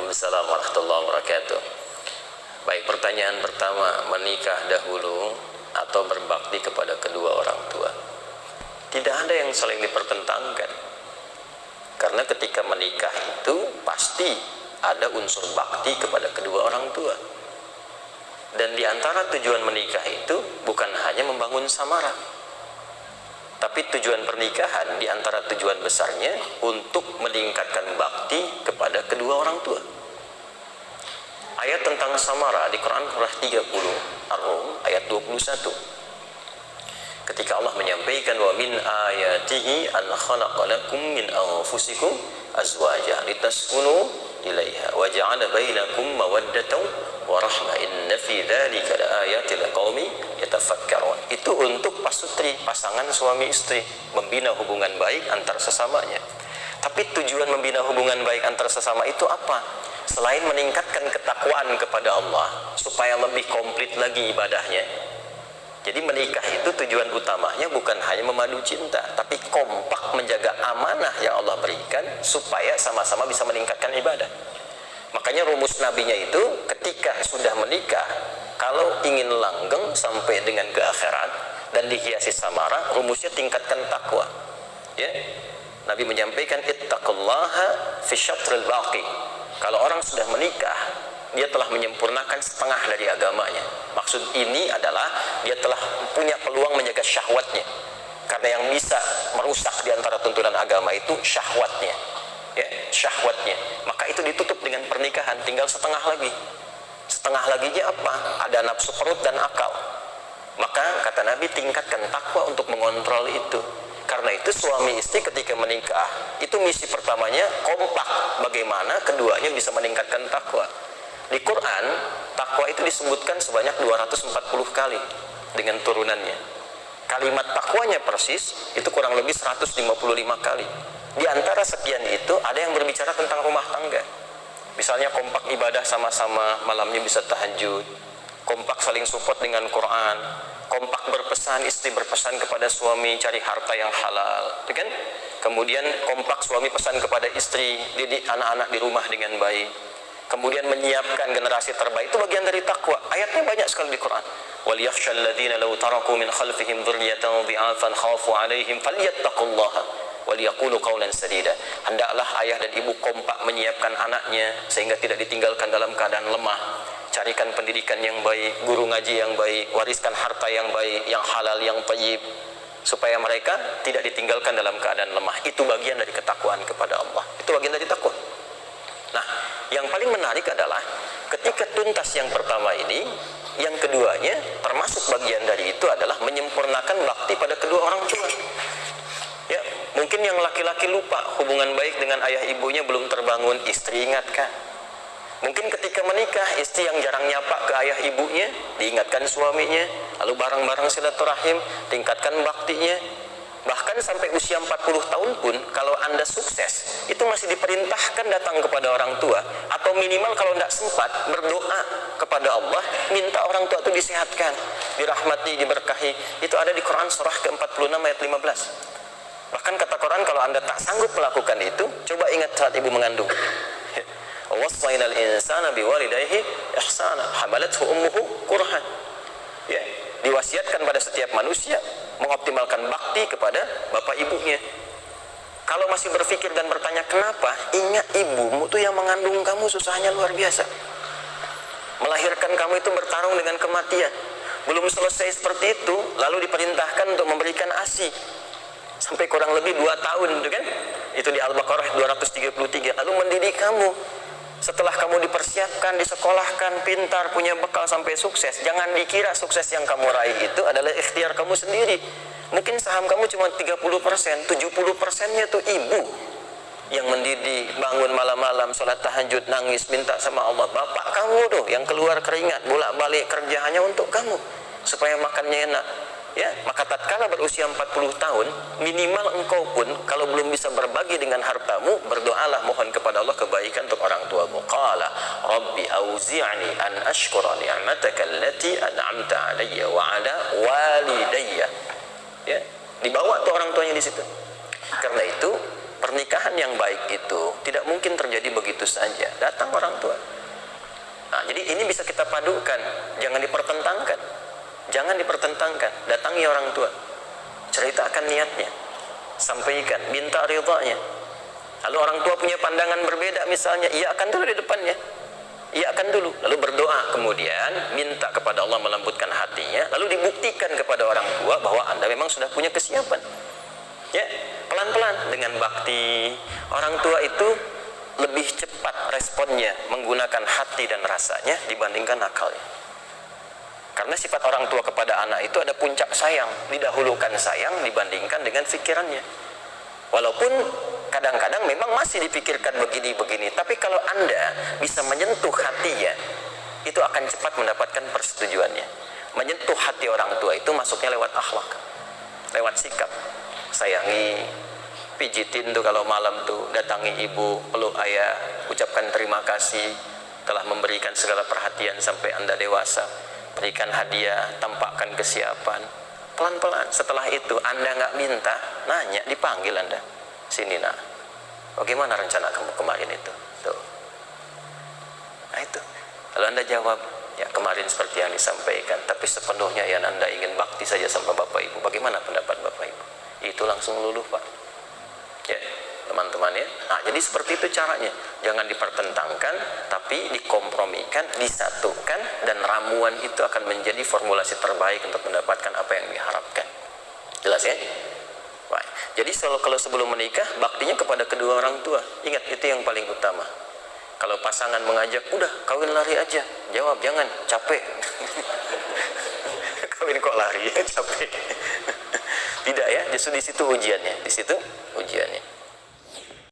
Waalaikumsalam warahmatullahi wabarakatuh. Baik, pertanyaan pertama, menikah dahulu atau berbakti kepada kedua orang tua? Tidak ada yang saling dipertentangkan. Karena ketika menikah itu pasti ada unsur bakti kepada kedua orang tua. Dan di antara tujuan menikah itu bukan hanya membangun samara, tapi tujuan pernikahan di antara tujuan besarnya untuk meningkatkan bakti kepada kedua orang tua. Ayat tentang samara di Quran surah 30 Ar-Rum ayat 21. Ketika Allah menyampaikan wa min ayatihi an khalaqa lakum min anfusikum azwaja litaskunu ilaiha wa ja'ala bainakum mawaddatan wa rahmah inna fi dzalika laayatil liqaumin yatafakkarun. Itu untuk pasutri, pasangan suami istri, membina hubungan baik antar sesamanya. Tapi tujuan membina hubungan baik antar sesama itu apa? Selain meningkatkan ketakwaan kepada Allah supaya lebih komplit lagi ibadahnya. Jadi menikah itu tujuan utamanya bukan hanya memadu cinta, tapi kompak menjaga amanah yang Allah berikan supaya sama-sama bisa meningkatkan ibadah. Makanya rumus nabinya itu ketika sudah menikah, kalau ingin langgeng sampai dengan ke akhirat dan dihiasi samara, rumusnya tingkatkan takwa. Ya, Nabi menyampaikan ittaqullaha fi syatril baqi. Kalau orang sudah menikah, dia telah menyempurnakan setengah dari agamanya. Maksud ini adalah dia telah punya peluang menjaga syahwatnya. Karena yang bisa merusak di antara tuntunan agama itu syahwatnya. Ya, syahwatnya. Maka itu ditutup dengan pernikahan, tinggal setengah lagi. Setengah laginya apa? Ada nafsu perut dan akal. Maka kata Nabi, tingkatkan takwa untuk mengontrol itu. Karena itu suami istri ketika menikah, itu misi pertamanya kompak bagaimana keduanya bisa meningkatkan takwa. Di Quran, takwa itu disebutkan sebanyak 240 kali dengan turunannya. Kalimat takwanya persis itu kurang lebih 155 kali. Di antara sekian itu ada yang berbicara tentang rumah tangga. Misalnya kompak ibadah sama-sama, malamnya bisa tahajud, kompak saling support dengan Quran, kompak berpesan, istri berpesan kepada suami cari harta yang halal, kan? Kemudian kompak suami pesan kepada istri didik anak-anak di rumah dengan baik. Kemudian menyiapkan generasi terbaik, itu bagian dari takwa. Ayatnya banyak sekali di Quran. Wal yakhshal ladzina law taraku min khalfihim dzurriyyatan dhi'afan khafu 'alaihim falyattaqullaha wal yaqulu qawlan sadida. Hendaklah ayah dan ibu kompak menyiapkan anaknya sehingga tidak ditinggalkan dalam keadaan lemah. Carikan pendidikan yang baik, guru ngaji yang baik, wariskan harta yang baik, yang halal, yang thayyib, supaya mereka tidak ditinggalkan dalam keadaan lemah. Itu bagian dari ketakwaan kepada Allah. Itu bagian dari takwa. Nah, yang paling menarik adalah ketika tuntas yang pertama ini, yang keduanya termasuk bagian dari itu adalah menyempurnakan bakti pada kedua orang tua. Ya, mungkin yang laki-laki lupa hubungan baik dengan ayah ibunya belum terbangun, istri ingatkan. Mungkin ketika menikah, istri yang jarang nyapa ke ayah ibunya, diingatkan suaminya, lalu bareng-bareng silaturahim, tingkatkan baktinya. Bahkan sampai usia 40 tahun pun, kalau Anda sukses, itu masih diperintahkan datang kepada orang tua, atau minimal kalau tidak sempat, berdoa kepada Allah, minta orang tua itu disehatkan, dirahmati, diberkahi. Itu ada di Quran surah ke-46 ayat 15. Bahkan kata Quran, kalau Anda tak sanggup melakukan itu, coba ingat saat ibu mengandung. Wassaynal insana biwalidayhi ihsana hamalathu ummuhu kurhan. Ya, diwasiatkan pada setiap manusia mengoptimalkan bakti kepada bapak ibunya. Kalau masih berpikir dan bertanya kenapa, ingat ibumu tuh yang mengandung kamu susahnya luar biasa. Melahirkan kamu itu bertarung dengan kematian. Belum selesai seperti itu, lalu diperintahkan untuk memberikan ASI sampai kurang lebih 2 tahun, itu kan? Itu di Al-Baqarah 233. Lalu mendidik kamu. Setelah kamu dipersiapkan, disekolahkan, pintar, punya bekal sampai sukses, jangan dikira sukses yang kamu raih itu adalah ikhtiar kamu sendiri. Mungkin saham kamu cuma 30%, 70%-nya tuh ibu yang mendidik, bangun malam-malam, sholat tahajud, nangis, minta sama Allah. Bapak kamu tuh yang keluar keringat, bolak-balik kerja hanya untuk kamu, supaya makannya enak. Ya, maka tatkala berusia 40 tahun, minimal engkau pun kalau belum bisa berbagi dengan hartamu, berdoalah mohon kepada Allah kebaikan untuk orang tuamu. Qala rabbi auzi'ni an ashkura ni'mataka allati an'amta 'alayya wa 'ala walidayya. Ya, dibawa tuh orang tuanya di situ. Karena itu pernikahan yang baik itu tidak mungkin terjadi begitu saja. Datang orang tua. Nah, jadi ini bisa kita padukan, jangan dipertentangkan. Jangan dipertentangkan, datangi orang tua. Ceritakan niatnya. Sampaikan, minta ridhanya. Lalu orang tua punya pandangan berbeda misalnya, iakan dulu di depannya. Iakan dulu, lalu berdoa, kemudian minta kepada Allah melembutkan hatinya, lalu dibuktikan kepada orang tua bahwa Anda memang sudah punya kesiapan. Ya, pelan-pelan dengan bakti. Orang tua itu lebih cepat responnya menggunakan hati dan rasanya dibandingkan akalnya. Karena sifat orang tua kepada anak itu ada puncak sayang, didahulukan sayang dibandingkan dengan pikirannya. Walaupun kadang-kadang memang masih dipikirkan begini-begini, tapi kalau Anda bisa menyentuh hatinya, itu akan cepat mendapatkan persetujuannya. Menyentuh hati orang tua itu masuknya lewat akhlak, lewat sikap. Sayangi, pijitin tuh kalau malam tuh, datangi ibu, peluk ayah, ucapkan terima kasih telah memberikan segala perhatian sampai Anda dewasa. Berikan hadiah, tampakkan kesiapan. Pelan-pelan. Setelah itu Anda nggak minta, nanya, dipanggil Anda. Sini nak, bagaimana rencana kamu kemarin itu? Tuh. Nah itu. Kalau Anda jawab, ya kemarin seperti yang disampaikan, tapi sepenuhnya ya Anda ingin bakti saja sama Bapak Ibu. Bagaimana pendapat Bapak Ibu? Itu langsung luluh Pak. Ya, teman-teman ya. Nah, jadi seperti itu caranya. Jangan dipertentangkan, tapi dikompromikan, disatukan, dan ramuan itu akan menjadi formulasi terbaik untuk mendapatkan apa yang diharapkan. Jelas ya? Baik. Jadi kalau sebelum menikah, baktinya kepada kedua orang tua. Ingat, itu yang paling utama. Kalau pasangan mengajak, udah kawin lari aja. Jawab, jangan, capek. Kawin kok lari, capek. Tidak ya, justru di situ ujiannya. Di situ ujiannya.